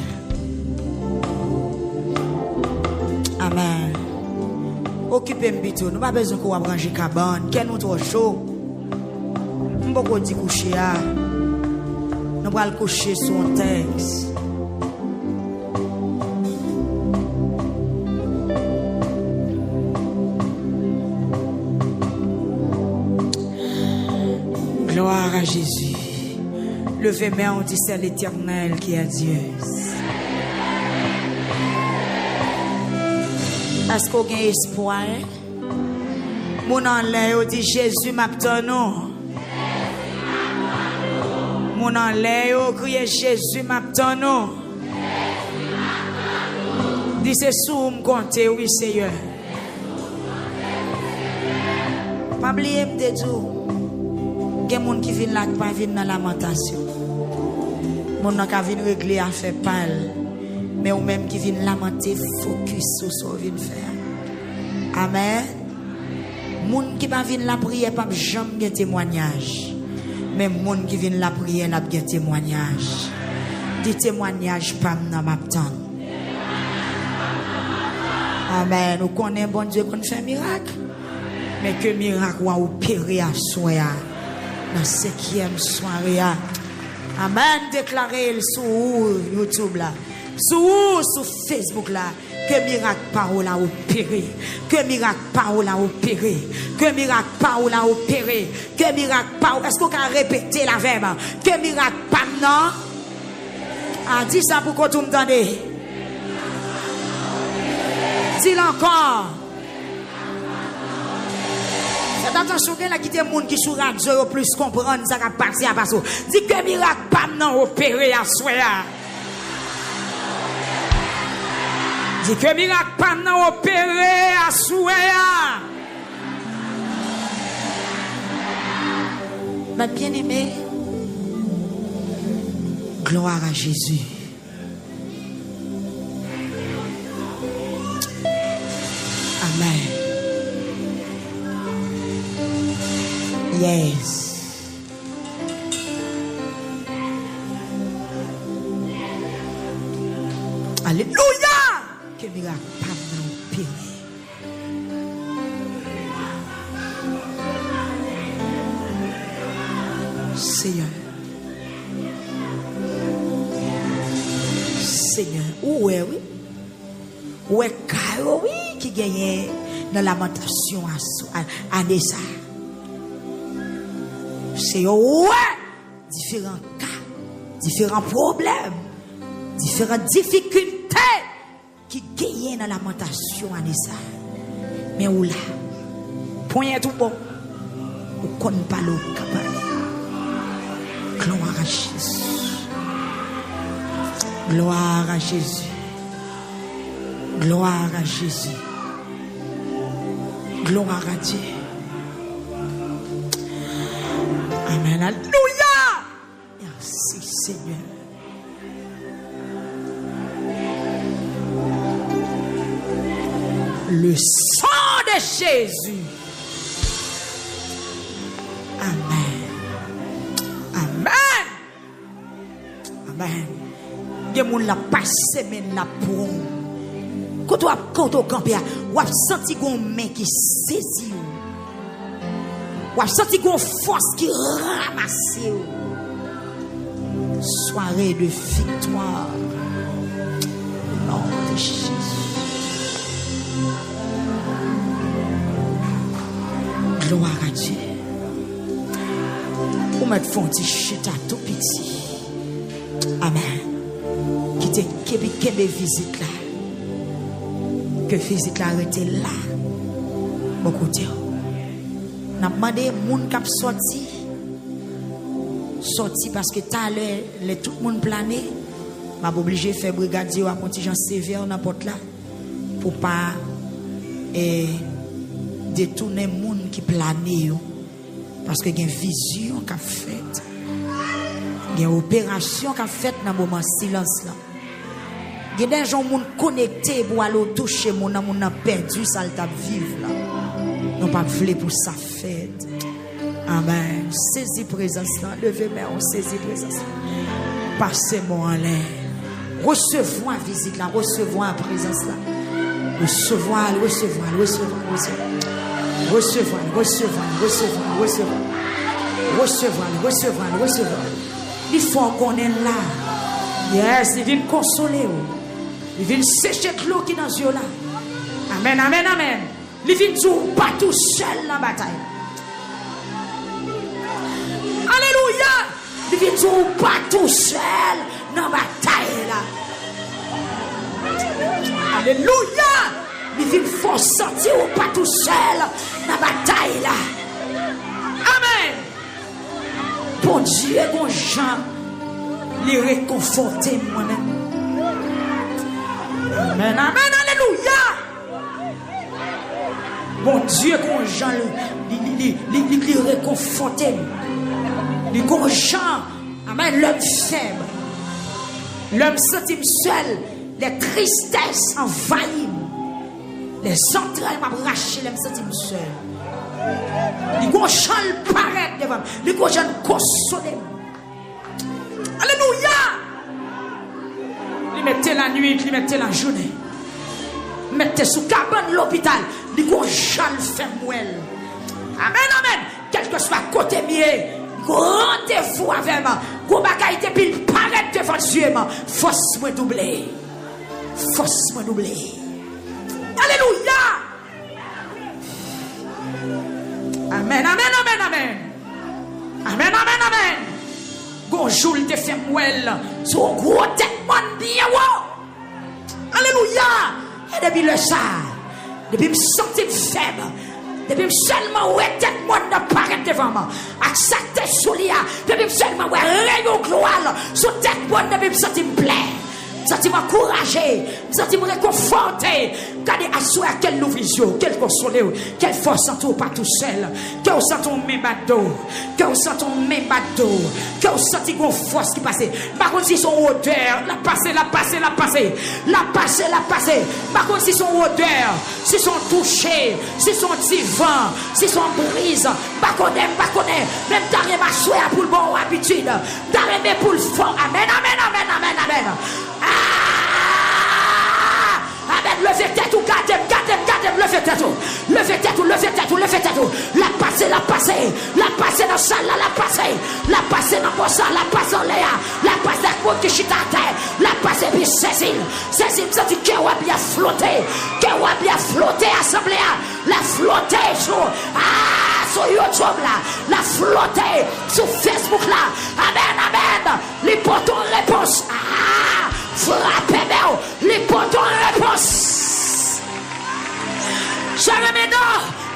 Amen. Occupez-moi tout. Nous n'avons pas besoin qu'on branche cabane. Qu'est-ce nous trop chaud? Nous ne pouvons pas dire coucher. Nous allons coucher sur un texte. Gloire à Jésus. Levez main, on dit c'est l'Éternel qui est Dieu. Est-ce qu'on a espoir? Mon en l'air, on dit Jésus m'abtonne. Mon en l'air, on crie Jésus m'abtonne. Dis c'est sous me compter, oui Seigneur. Pas oublier me dire. Il y a des gens qui viennent là, qui viennent dans la lamentation. Les gens qui viennent régler à faire pâle. Mais ou même qui viennent lamenter, focus sur ce qu'ils viennent faire. Amen. Les gens qui viennent la prière, pas jamais de témoignage. Mais les gens qui viennent la prière, la de témoignage. Des témoignages, pas dans ma temps. Amen. Nous connaissons bon Dieu qu'on fait miracle. Mais que miracle va opérer à soi. Dans 5e soirée. Amen. Déclarez sur YouTube là. Sur Facebook là. Que miracle parole a opéré. Que miracle parole a opéré. Que miracle parole a opéré. Que miracle parole. Est-ce qu'on peut répéter la verbe? Que miracle pas non? Ah, dis ça pour que tout me entende. Dis-le encore. Attention, il y a des gens qui sont radio plus comprendre ça qui passe à passe. Dis que miracle pas non opéré à soi. Dis que miracle pas non opéré à soi. Ma bien-aimée, gloire à Jésus. Amen. Yes. Alléluia. Que miracle pas dans le pays. Seigneur. Seigneur. Où est oui? Où est Caro oui qui gagne dans la lamentation à Nessa? C'est ouais, différents cas, différents problèmes, différentes difficultés qui gagnent dans la lamentation à Nessa. Mais où là, point tout bon, ou qu'on pas l'eau capable. Gloire à Jésus. Gloire à Jésus. Gloire à Jésus. Gloire à Dieu. Amen. Alléluia. Merci Seigneur. le sang de Jésus. Amen. Amen. Amen. Il y a des gens qui passent la pour. Quand tu campes, tu as senti une main qui saisit. Tu as senti une force qui ramasse. Soirée de victoire. Au nom de Jésus. Gloire à Dieu. Pour mettre fond de chita tout petit. Amen. Qui te kebe visite là. Que visite là arrêté là. Beaucoup de n'a demandé moun k'ap sorti parce que t'as tout le monde plané. M'a obligé faire brigadier ou un contingent sévère n'importe là pour pas détourner moun qui plané parce que y a une vision qu'a faite. Il y a une opération qu'a faite dans le moment silence là. Il y a des gens qui sont connectés pour aller toucher mon amour a perdu ça le t'a vivre là. Non pas voulu pour sa fête. Amen. Saisis présence là, levez main, on saisit présence là. Passez-moi en l'air. Recevons la visite là, recevons la présence là. Recevons. Il faut qu'on est là. Yes, il vient consoler. Il vient sécher l'eau qui est dans les yeux là. Amen. Il vient tout pas tout seul dans la bataille. Alléluia. Il vient tout pas tout seul dans la bataille là. Alléluia. Il vient faut sortir ou pas tout seul dans la bataille là. Amen. Bon Dieu, bon Jean, les réconforter moi-même. Amen. Alléluia. Bon Dieu, bon Jean, les réconforter. Les bon Jean, amen, l'homme faible. L'homme senti seul, les tristesses envahissent. Les entrailles m'arrachent, l'homme senti seul. Les bon Jean paraît devant. Les bon Jean consolé. Alléluia. Il mettait la nuit, il mettait la journée. Mettez sous cabane l'hôpital. Les bon Jean fait mouelle. Amen. Quel que soit côté mieux. Rendez-vous avec moi. Gros bagaille depuis il paraît devant Dieu. Force moi doublé. Alléluia. Amen. Bonjour, il te fait mouelle. Sur gros tête mon bien. Alléluia. Et depuis le ça, depuis me sentir faible. Depuis seulement où est tête monde apparaît devant moi. Avec sa tête solia. Depuis seulement où est rayon gloire. Sur tête monde depuis me sentir me plaire. Senti m'encourager, senti me réconforter. Regardez à soi quelle vision, quelle consoler, quelle force en tout pas tout seul. Que vous sentez mes bateaux, que vous sentez mes bateaux, que vous sentez une force qui passe. Par contre si son odeur, la passer. Par contre si son odeur, si son toucher, si son divan, si son brise, pas connaît, même t'arrives à souhait pour le bon habitude, t'arrives pour le fort. Amen. Amen, levez tête ou gardez, levez tête ou. La passer dans la salle, la passer dans la salle, la passer en l'air, la passer avec mon qui chita à terre, la passer puis saisir, ça dit que vous bien flotter, assemblée, la flotter sur YouTube là, la flotter sur Facebook là, amen, les potons réponse, frappez-moi, les potons réponse. Jérémie,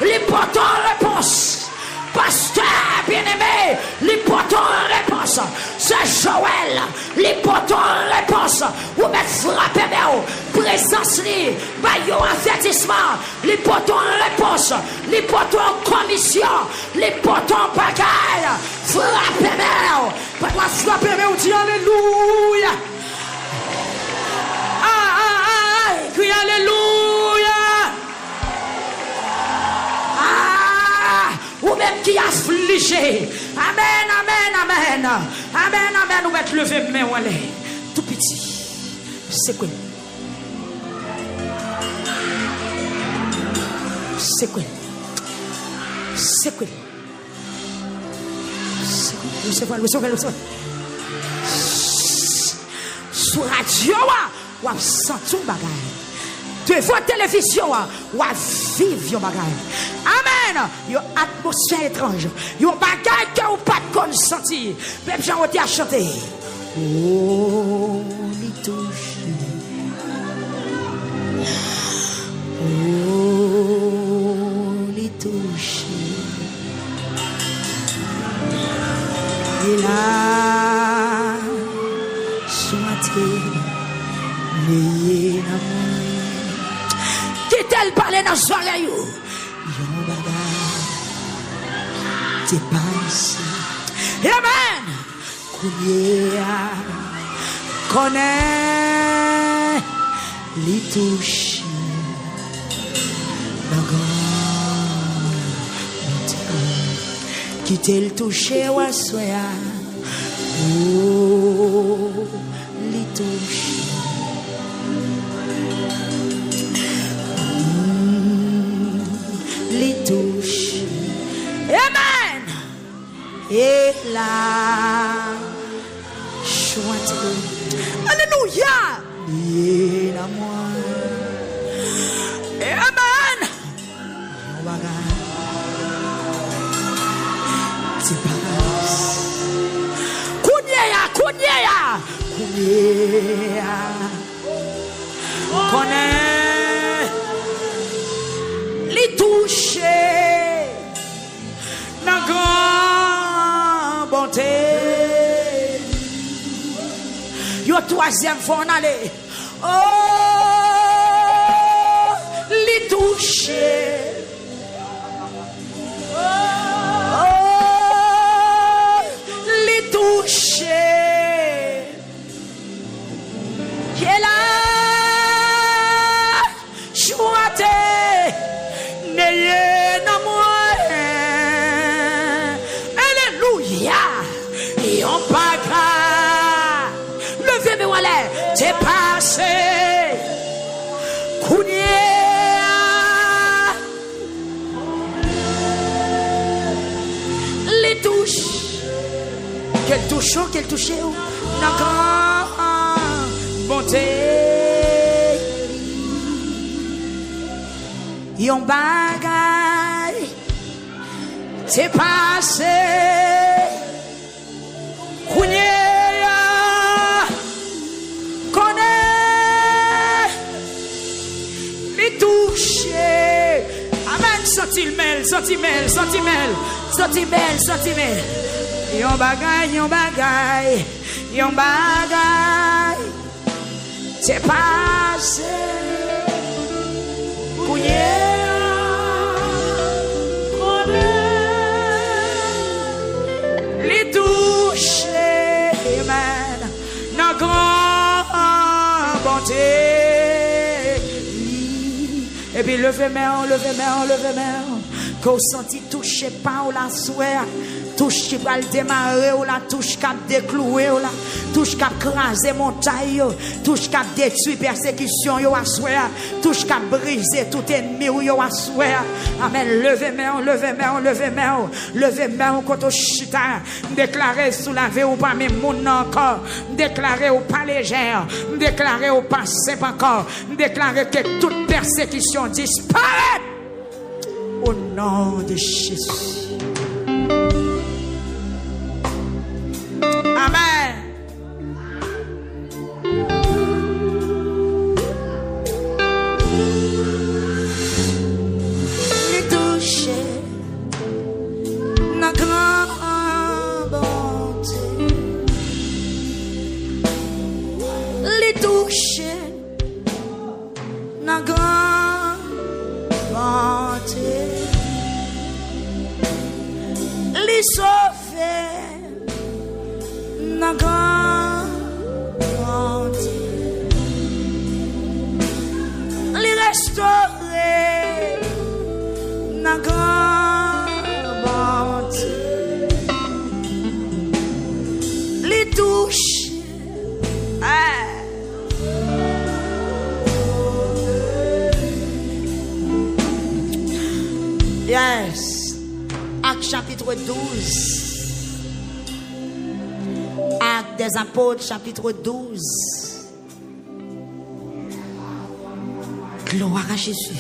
les potons réponse. Pasteur bien-aimé, les potons réponse. C'est Joël, les potons réponse. Ou mettre frappez-moi, présence li, baillot avertissement, les potons réponse, les potons commission, les potons bagaille. Frappez-moi, frappez-moi, dis alléluia. Crie alléluia. qui affligé. Amen, amen, amen. Amen, amen. Nous mettons lever main ou aller. Tout petit. C'est quoi? C'est quoi? C'est quoi? C'est quoi? Sur radio, ou à sentir un bagage. Devant télévision, ou à vivre un bagage. Amen. Il y a une atmosphère étrange. Il y a un bagage que vous pas consentir. Même j'ai été à chanter. Oh, il touche. Oh, il touche. Il a souhaité les qui tel parler dans ce soirée, yon bagage dépassé. Amen. Kounia connaît les touches la grande qui tel touché ou soya. Oh, les touches. Les touches. Amen. Et la chouette. Alléluia. Et la moi. Amen. C'est pas. Kounia. Connaît. Les toucher la grande bonté. Yo troisième fois on allait. Oh, les toucher. Oh, les toucher. Qui est là? Chouette. Alléluia. Et on pagera. Levez-moi voilà. C'est passé. Kounia. Les touches. Quelle touche, quelle touche. La grande bonté. Yon bagay c'est passé. Kounia connaît les toucher. Amen. Sentimel. Yon bagay c'est passé. Kounia les toucher, amen, na grande bonté. Et puis levez main, qu'on senti toucher pas ou la souhait, touche qui va le démarrer ou la touche qui va déclouer ou la touche qui va craser montagne, touche qui va détruire persécution ou la souhait, touche qui va briser tout ennemi ou la souhait. Amen. Levez main contre chita, déclarer sous la vie ou pas même mon encore, déclarer ou pas légère, déclarer ou pas simple encore, déclarer que toute persécution disparaît au nom de Jésus. Amen. Les toucher la grande bonté. Les toucher la grande bonté. chapitre 12. Actes des apôtres, chapitre 12. Gloire à Jésus.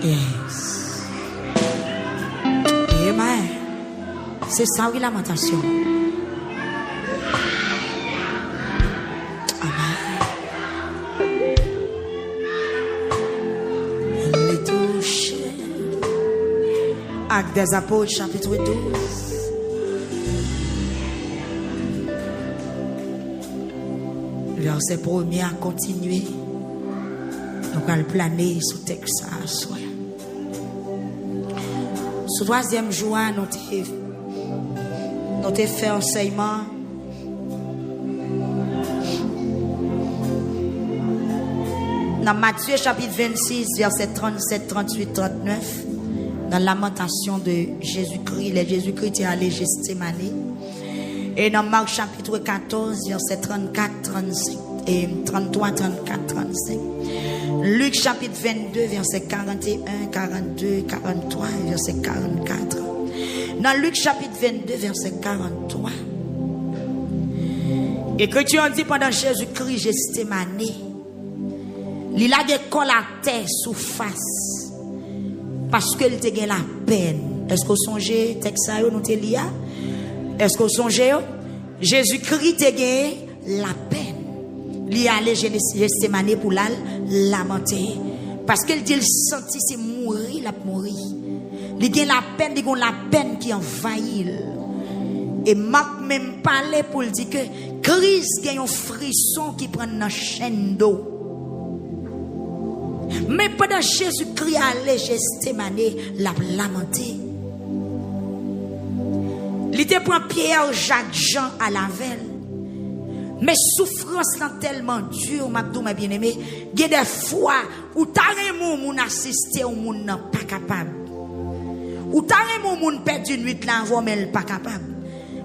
Yes. Amen. C'est ça, oui, lamentation. Actes des apôtres, chapitre 12. Verset 1er à continuer. Donc, on va planer sous texte à soi. Ce troisième jour, nous avons fait enseignement. Dans Matthieu, chapitre 26, verset 37, 38, 39. Dans la lamentation de Jésus-Christ, Jésus-Christ est allé Gethsémane. Et dans Marc chapitre 14, verset 34, 35 et 33, 34, 35. Luc chapitre 22, verset 41, 42, 43 et verset 44. Dans Luc chapitre 22, verset 43. Écriture dit pendant Jésus-Christ, Gethsémane, il a des cols à terre sous face. Parce qu'il te gagne la peine. Est-ce que vous songez texte ça nous te lia? Est-ce que vous songez Jésus-Christ te gagne la peine. Il allé Gethsémane pour la lamenter parce qu'il dit il sentit c'est mourir la mourir. Il gagne la peine qui envahit. Et Marc même parler pour dire que Christ gagne un frisson qui prend dans chaîne d'eau. Mais pendant Jésus-Christ allait Gethsémane, l'a lamenté. Il était prend Pierre, Jacques, Jean à la veille. Mais souffrance là tellement dure, m'abdou ma bien-aimé. Il y a des fois où t'as un moun assister au moun nan pas capable. Ou t'as un moun perdre une nuit là avant mais pas capable.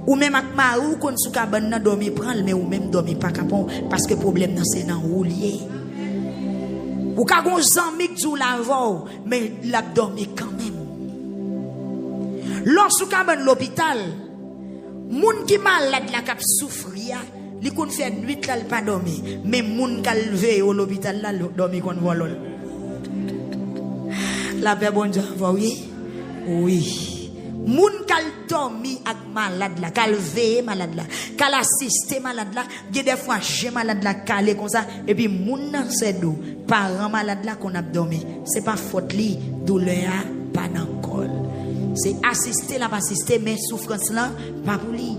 Ou même ak marou kon sou cabane nan dormi prendre mais ou même dormi pas capable parce que problème nan c'est nan ou lié. Ou ka gon zanmi djou la vo, mais l'a dormi quand même. Lorsqu'ou ka ban l'hôpital, moun ki malade la kap souffrir, li kon fait nuit la pas dormi, mais moun ka levé au l'hôpital la dormi kon volol. La paix bon Dieu, oui. Oui. Moun kal dormi ak malade la, kal veille malade la, kal assiste malade la, gen des fois j'ai malade la calé comme ça et puis moun nan c'est dou, parent malade la qu'on a dormi. C'est pas faute li, douleur pas dans col. C'est assister la pas assister mais souffrance là pas pour lui.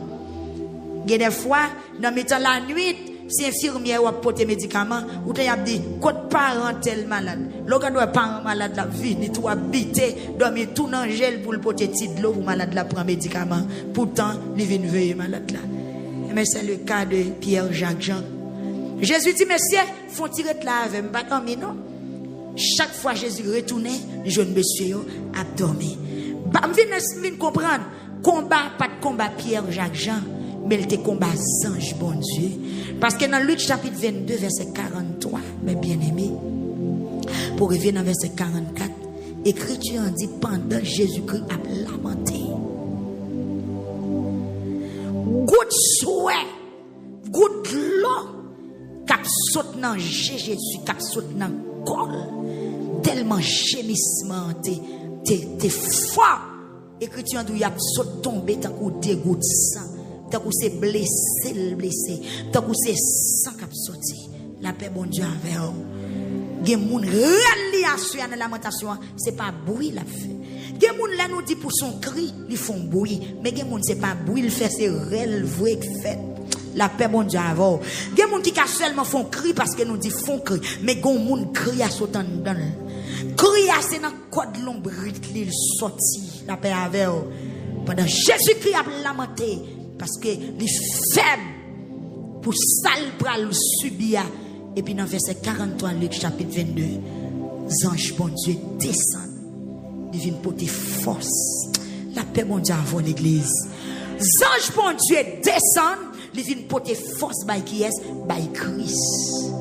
Gen des fois dans mettant la nuit, si infirmière ou porter médicament ou te y a dit côté parent tel malade. Lorsqu'on doit parent malade la vie ni tout habiter dormir tout dans gel pour le porter petite l'eau pour malade la prend médicament pourtant il vient veiller malade là. Mais c'est le cas de Pierre Jacques Jean. Jésus dit monsieur font tirer là avec pas dormir non. Chaque fois Jésus retournait jeune monsieur a dormi. Vinn comprendre combat pas de combat Pierre Jacques Jean mais il te combat ange bon Dieu. Parce que dans Luc chapitre 22 verset 43, mes bien-aimés, pour revenir dans verset 44, écriture dit pendant Jésus-Christ a lamenté. Goutte souhait, goutte l'eau, cap saute dans Jésus, cap saute dans col, tellement gémissement, t'es fort. Écriture dit y a saute tomber tant que des gouttes sang. Tant que c'est blessé, tant que c'est sang qui a sorti. La paix, bon Dieu, avec vous. Gen moun reliation dans lamentation, c'est pas bruit la fait. Gen moun là nous dit pour son cri, ils font bruit, mais gen moun c'est pas bruit, il fait c'est réel vrai fait. La paix, bon Dieu, avec vous. Gen moun qui seulement font cri parce que nous dit font cri, mais gen moun cri à sautant dedans. Cri à c'est dans code l'ombre il sorti. La paix avec vous. Pendant Jésus-Christ a lamenté parce que les faibles pour sale pral subir. Et puis dans verset 43 Luc chapitre 22, ange bon Dieu descend, il vient porter force. La paix bon Dieu avant l'église. Ange bon Dieu descend, il vient porter force by qui est? By Christ.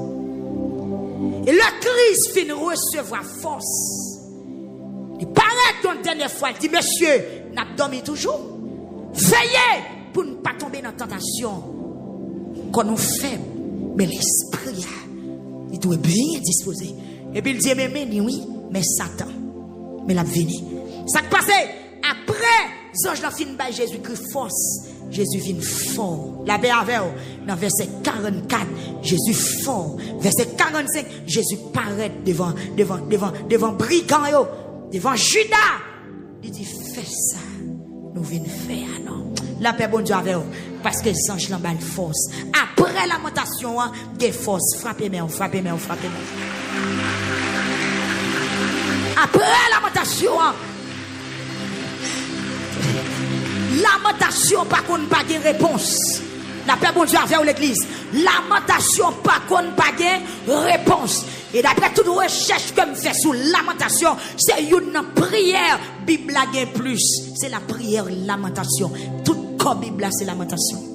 Et le Christ vient recevoir force. Il paraît une dernière fois, il dit, monsieur, n'a pas dormi toujours. Veillez pour ne pas tomber dans la tentation. Quand nous faibles, mais l'esprit, il doit bien disposer. Et puis il dit, mais oui, mais Satan, mais la venu. Ça qui passe, après, les anges l'ont fini par Jésus-Christ force. Jésus vient fort. La paix avec vous. Dans verset 44, Jésus fort. Verset 45, Jésus paraît devant brigand, devant Judas. Il dit, fais ça. Nous venons faire, non. La paix, bon Dieu, avec vous. Parce que les anges l'ont balle force. Après la lamentation, des forces. Frappez-moi, frappez-moi, frappez-moi. Après la lamentation, lamentation par contre pas de réponse. La paix bon Dieu avec l'église. Lamentation par contre pas de réponse. Et d'après toute recherche que me fait sur lamentation, c'est une prière. Bible a plus. C'est la prière lamentation. Toute comme Bible c'est lamentation.